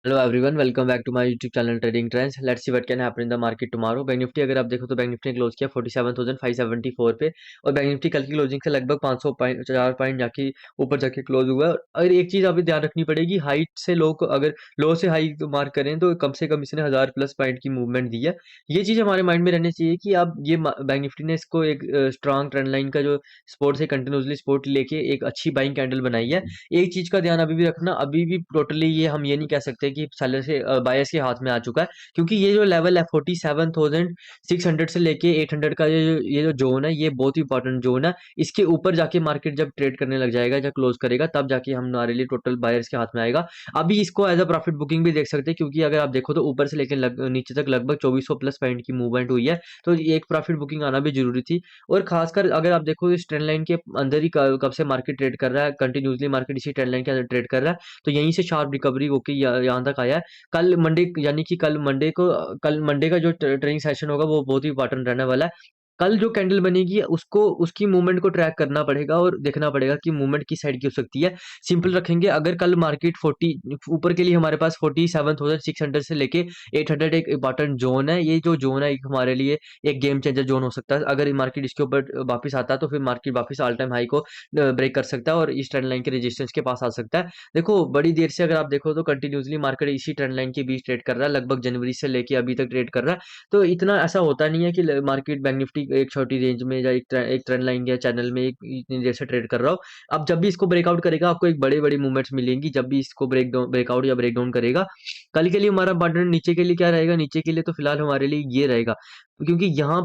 Hello everyone, welcome back to my YouTube channel trading trends. Let's see what can happen in the market tomorrow. Bank Nifty अगर आप देखो तो bank Nifty ने close किया 47,574 पे, और बैंक निफ्टी कल की क्लोजिंग से लगभग 500 पॉइंट 4 पॉइंट जाके ऊपर जाके क्लोज हुआ है। और एक चीज अभी ध्यान रखनी पड़ेगी, हाइट से लो को अगर लो से हाई मार्क करें तो कम से कम इसने 1000 प्लस पॉइंट की मूवमेंट दी है। ये चीज हमारे माइंड में रहनी चाहिए कि अब ये बैंक निफ्टी ने इसको एक स्ट्रॉन्ग ट्रेंड लाइन का जो सपोर्ट से कंटिन्यूसली सपोर्ट लेके एक अच्छी बाइंग कैंडल बनाई है। एक चीज का ध्यान अभी भी रखना, अभी भी टोटली ये हम ये नहीं कह सकते कि सेलर से बायर्स के हाथ में आ चुका है, क्योंकि ये जो लेवल है 47,600 से लेके 800 का ये जो जोन है, ये बहुत ही इंपॉर्टेंट जोन है। इसके ऊपर जाके मार्केट जब ट्रेड करने लग जाएगा, जब क्लोज करेगा, तब जाके हमारे लिए टोटल बायर्स के हाथ में आएगा। अभी इसको एज अ प्रॉफिट बुकिंग भी देख सकते हैं, क्योंकि अगर आप देखो तो ऊपर से लेकर नीचे तक लगभग 2400 प्लस पॉइंट की मूवमेंट हुई है। तो ये एक प्रॉफिट बुकिंग आना भी जरूरी थी। और खासकर अगर आप देखो इस ट्रेंड लाइन के अंदर ही कब से मार्केट ट्रेड कर रहा है, कंटिन्यूसली मार्केट इसी ट्रेंड लाइन के अंदर ट्रेड कर रहा है। तो यहीं से शार्प रिकवरी होकर यहाँ तक आया है। कल मंडे, यानी कि कल मंडे का जो ट्रेडिंग सेशन होगा वो बहुत ही इंपॉर्टेंट रहने वाला है। कल जो कैंडल बनेगी उसको उसकी मूवमेंट को ट्रैक करना पड़ेगा और देखना पड़ेगा कि मूवमेंट किस साइड की हो सकती है। सिंपल रखेंगे, अगर कल मार्केट 40 ऊपर के लिए हमारे पास 47,600 से लेके 800 एक इंपॉर्टेंट जोन है। ये जो जोन है एक हमारे लिए एक गेम चेंजर जोन हो सकता है। अगर मार्केट इसके ऊपर वापस आता है तो फिर मार्केट वापस ऑल टाइम हाई को ब्रेक कर सकता है और इस ट्रेंड लाइन के रेजिस्टेंस के पास आ सकता है। देखो बड़ी देर से अगर आप देखो तो कंटिन्यूसली मार्केट इसी ट्रेंड लाइन के बीच ट्रेड कर रहा है, लगभग जनवरी से लेके अभी तक ट्रेड कर रहा है। तो इतना ऐसा होता नहीं है कि मार्केट बैंक निफ्टी एक छोटी रेंज में या एक ट्रेंड लाइन या चैनल में एक इतनी देर से ट्रेड कर रहा हो। अब जब भी इसको ब्रेकआउट करेगा आपको एक बड़े बड़ी मूवमेंट्स मिलेंगी, जब भी इसको ब्रेकआउट या ब्रेकडाउन करेगा। कल के लिए हमारा बटन नीचे के लिए क्या रहेगा, नीचे के लिए तो फिलहाल हमारे लिए ये रहेगा, क्योंकि यहाँ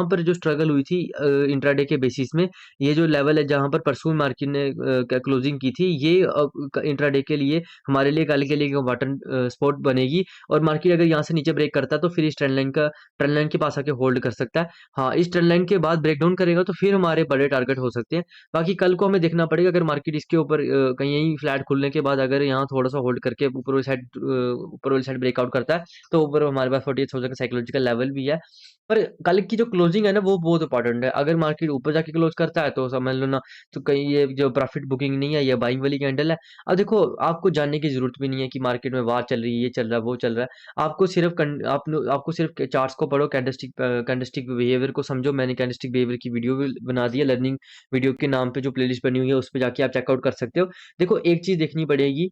पर जो स्ट्रगल हुई थी इंट्राडे के बेसिस में, ये जो लेवल है जहाँ पर परसों मार्केट ने क्लोजिंग की थी, ये इंट्राडे के लिए हमारे लिए कल के लिए इम्पोर्टेंट स्पॉट बनेगी। और मार्केट अगर यहाँ से नीचे ब्रेक करता है तो फिर इस ट्रेंड लाइन के पास आके होल्ड कर सकता है। हाँ, इस ट्रेंड लाइन के बाद ब्रेक डाउन करेगा तो फिर हमारे बड़े टारगेट हो सकते हैं। बाकी कल को हमें देखना पड़ेगा, अगर मार्केट इसके ऊपर कहीं यहीं फ्लैट खुलने के बाद अगर यहाँ थोड़ा सा होल्ड करके ऊपर वाली साइड ब्रेकआउट करता है, तो ऊपर हमारे पास 48,000 का साइकोलॉजिकल लेवल भी है। पर कल की जो क्लोजिंग है ना वो बहुत इंपॉर्टेंट है। अगर मार्केट ऊपर जाके क्लोज करता है तो समझ लो ना, तो कहीं ये जो प्रॉफिट बुकिंग नहीं है, ये बाइंग वाली कैंडल है। अब देखो, आपको जानने की जरूरत भी नहीं है कि मार्केट में वार चल रही है, ये चल रहा है, वो चल रहा है। आपको सिर्फ चार्ट्स को पढ़ो, कैंडलस्टिक बिहेवियर को समझो। मैंने कैंडलस्टिक बिहेवियर की वीडियो भी बना दी है, लर्निंग वीडियो के नाम पे जो प्लेलिस्ट बनी हुई है उस पे जाके आप चेकआउट कर सकते हो। देखो एक चीज देखनी पड़ेगी,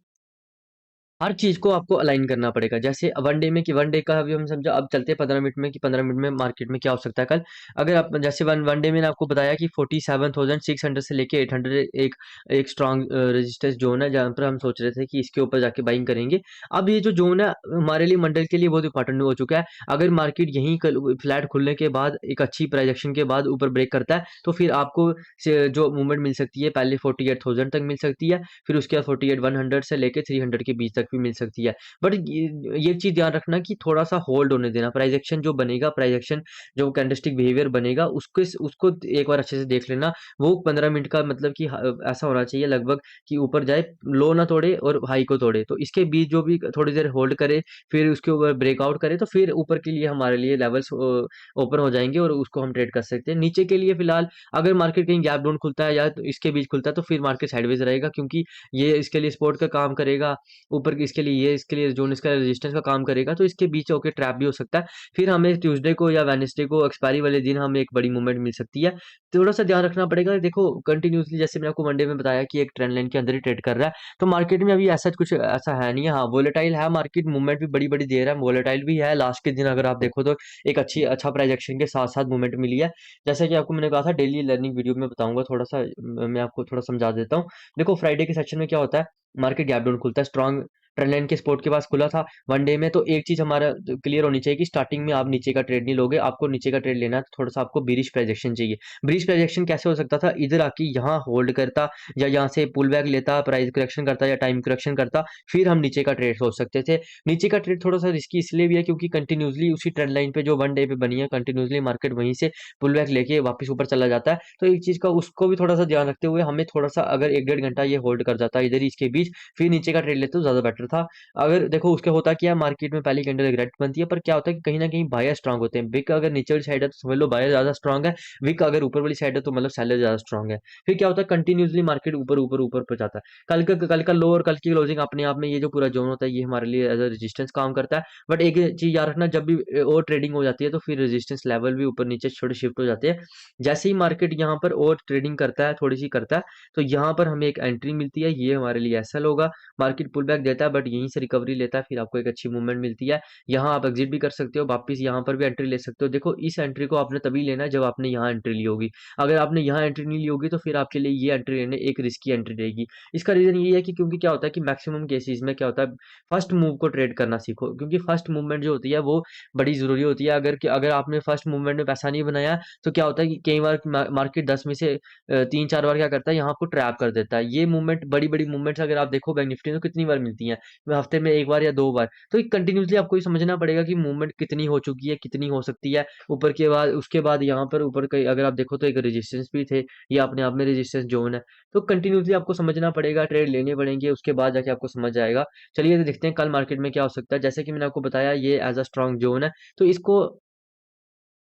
हर चीज़ को आपको अलाइन करना पड़ेगा। जैसे वन डे में, कि वन डे का अभी हम समझा, अब चलते हैं 15 मिनट में कि 15 मिनट में मार्केट में क्या हो सकता है कल। अगर आप जैसे वन वन डे में मैंने आपको बताया कि 47,600 से लेके 800 एक एक स्ट्रॉन्ग रेजिस्टेंस जोन है, जहाँ पर हम सोच रहे थे कि इसके ऊपर जाके बाइंग करेंगे। अब ये जो जोन है हमारे लिए मंडल के लिए बहुत इंपॉर्टेंट हो चुका है। अगर मार्केट यहीं कल फ्लैट खुलने के बाद एक अच्छी प्राइजेक्शन के बाद ऊपर ब्रेक करता है तो फिर आपको जो मूवमेंट मिल सकती है, पहले 48,000 तक मिल सकती है, फिर उसके बाद 48,100 से लेके 300 के बीच तक भी मिल सकती है। बट ये चीज ध्यान रखना कि थोड़ा सा होल्ड होने देना। प्राइस एक्शन जो बनेगा, प्राइस एक्शन जो कैंडलस्टिक बिहेवियर बनेगा, उसको उसको एक बार अच्छे से देख लेना। वो 15 मिनट का मतलब कि ऐसा होना चाहिए लगभग कि ऊपर जाए, लो ना तोड़े और हाई को तोड़े, तो इसके बीच जो भी थोड़ी देर होल्ड करे, फिर उसके ऊपर ब्रेकआउट करे, तो फिर ऊपर के लिए हमारे लिए लेवल्स ओपन हो जाएंगे और उसको हम ट्रेड कर सकते हैं। नीचे के लिए फिलहाल अगर मार्केट कहीं गैप डाउन खुलता है या तो इसके बीच खुलता है तो फिर मार्केट साइडवेज रहेगा, क्योंकि ये इसके लिए सपोर्ट का काम करेगा। ऊपर इसके लिए ये, इसके लिए जोन इसका रेजिस्टेंस का काम करेगा, तो इसके बीच होकर ट्रैप भी हो सकता है। फिर हमें ट्यूसडे को या वेडनेसडे को एक्सपायरी वाले दिन हमें एक बड़ी मूवमेंट मिल सकती है। थोड़ा सा ध्यान रखना पड़ेगा। देखो कंटिन्यूसली जैसे मैंने आपको मंडे में बताया कि एक ट्रेंड लाइन के अंदर ही ट्रेड कर रहा है, तो मार्केट में अभी ऐसा कुछ ऐसा है नहीं है। हाँ, वोलेटाइल है मार्केट, मूवमेंट भी बड़ी बड़ी देर है, वोलेटाइल भी है। लास्ट के दिन अगर आप देखो तो एक अच्छा प्राइस एक्शन के साथ साथ मूवमेंट मिली है। जैसा कि आपको मैंने कहा था डेली लर्निंग वीडियो में बताऊंगा, थोड़ा सा मैं आपको थोड़ा समझा देता हूँ। देखो फ्राइडे के सेक्शन में क्या होता है, मार्केट गैप डाउन खुलता है, स्ट्रॉन्ग ट्रेंड लाइन के सपोर्ट के पास खुला था वन डे में। तो एक चीज हमारा क्लियर होनी चाहिए कि स्टार्टिंग में आप नीचे का ट्रेड नहीं लोगे, आपको नीचे का ट्रेड लेना है तो थोड़ा सा आपको बिरिश प्रोजेक्शन चाहिए। बिरिश प्रोजेक्शन कैसे हो सकता था, इधर आके यहाँ होल्ड करता या यहाँ से पुल बैक लेता, प्राइस करेक्शन करता या टाइम करेक्शन करता, फिर हम नीचे का ट्रेड सोच सकते थे। नीचे का ट्रेड थोड़ा सा रिस्की इसलिए भी है क्योंकि कंटिन्यूसली उसी ट्रेंड लाइन पे जो वन डे पे बनी है, कंटिन्यूसली मार्केट वहीं से पुल बैक लेके वापस ऊपर चला जाता है। तो एक चीज का उसको भी थोड़ा सा ध्यान रखते हुए हमें थोड़ा सा, अगर एक डेढ़ घंटा ये होल्ड कर जाता है इधर ही इसके बीच, फिर नीचे का ट्रेड लेते तो ज्यादा बेटर सेक्टर था। अगर देखो उसके होता क्या है, मार्केट में पहली कैंडल एक रेड बनती है, पर क्या होता है कि कहीं ना कहीं बायर स्ट्रांग होते हैं। विक अगर नीचे वाली साइड है तो समझ लो बायर ज्यादा स्ट्रांग है, विक अगर ऊपर वाली साइड है तो मतलब सेलर ज्यादा स्ट्रांग है। फिर क्या होता है, कंटिन्यूसली मार्केट ऊपर ऊपर ऊपर पर जाता है। कल का लो और कल की क्लोजिंग अपने आप में, ये जो पूरा जोन होता है ये हमारे लिए एज अ रेजिस्टेंस काम करता है। बट एक चीज याद रखना, जब भी और ट्रेडिंग हो जाती है तो फिर रेजिस्टेंस लेवल भी ऊपर नीचे छोटे शिफ्ट हो जाते हैं। जैसे ही मार्केट यहाँ पर और ट्रेडिंग करता है, थोड़ी सी करता है, तो यहाँ पर हमें एक एंट्री मिलती है, ये हमारे लिए एसएल होगा। मार्केट पुल बैक देता है बट यहीं से रिकवरी लेता है, फिर आपको एक अच्छी मूवमेंट मिलती है। यहाँ आप एग्जिट भी कर सकते हो, वापस यहाँ पर भी एंट्री ले सकते हो। देखो इस एंट्री को आपने तभी लेना है जब आपने यहाँ एंट्री ली होगी। अगर आपने यहाँ एंट्री नहीं ली होगी तो फिर आपके लिए ये एंट्री लेने एक रिस्की एंट्री रहेगी। इसका रीजन ये है कि क्योंकि क्या होता है कि मैक्सिमम केसेस में क्या होता है, फर्स्ट मूव को ट्रेड करना सीखो, क्योंकि फर्स्ट मूवमेंट जो होती है वो बड़ी जरूरी होती है। अगर आपने फर्स्ट मूवमेंट में पैसा नहीं बनाया तो क्या होता है कि कई बार मार्केट 10 में से 3-4 बार क्या करता है, यहाँ आपको ट्रैप कर देता है। ये मूवमेंट, बड़ी बड़ी मूवमेंट्स अगर आप देखो बैंक निफ्टी में तो कितनी बार मिलती हैं, हफ्ते में एक बार या दो बार। तो कंटिन्यूसली आपको ये समझना पड़ेगा कि मूवमेंट कितनी हो चुकी है, कितनी हो सकती है ऊपर के बाद। उसके बाद यहाँ पर ऊपर कई अगर आप देखो तो एक रेजिस्टेंस भी थे, ये अपने आप में रेजिस्टेंस जोन है। तो कंटिन्यूसली आपको समझना पड़ेगा, ट्रेड लेने पड़ेंगे, उसके बाद जाके आपको समझ आएगा। चलिए तो देखते हैं कल मार्केट में क्या हो सकता है। जैसे कि मैंने आपको बताया ये एज अ स्ट्रॉन्ग जोन है, तो इसको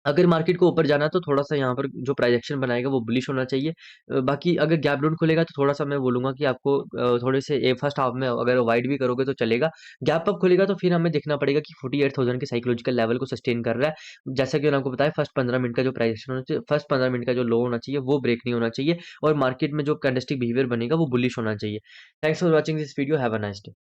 अगर मार्केट को ऊपर जाना है तो थोड़ा सा यहाँ पर जो प्राइजेक्शन बनाएगा वो बुलिश होना चाहिए। बाकी अगर गैप डाउन खुलेगा तो थोड़ा सा मैं बोलूंगा कि आपको थोड़े से फर्स्ट हाफ में अगर वाइड भी करोगे तो चलेगा। गैप अप खुलेगा तो फिर हमें देखना पड़ेगा कि 48,000 के साइकोलॉजिकल लेवल को सस्टेन कर रहा है। जैसा कि मैंने आपको बताया, फर्स्ट 15 मिनट का जो प्राइजेक्शन होना चाहिए, फर्स्ट 15 मिनट का जो लो होना चाहिए वो ब्रेक नहीं होना चाहिए, और मार्केट में जो कैंडलस्टिक बिहेवियर बनेगा वो बुलिश होना चाहिए। Thanks for watching this video, have a nice day.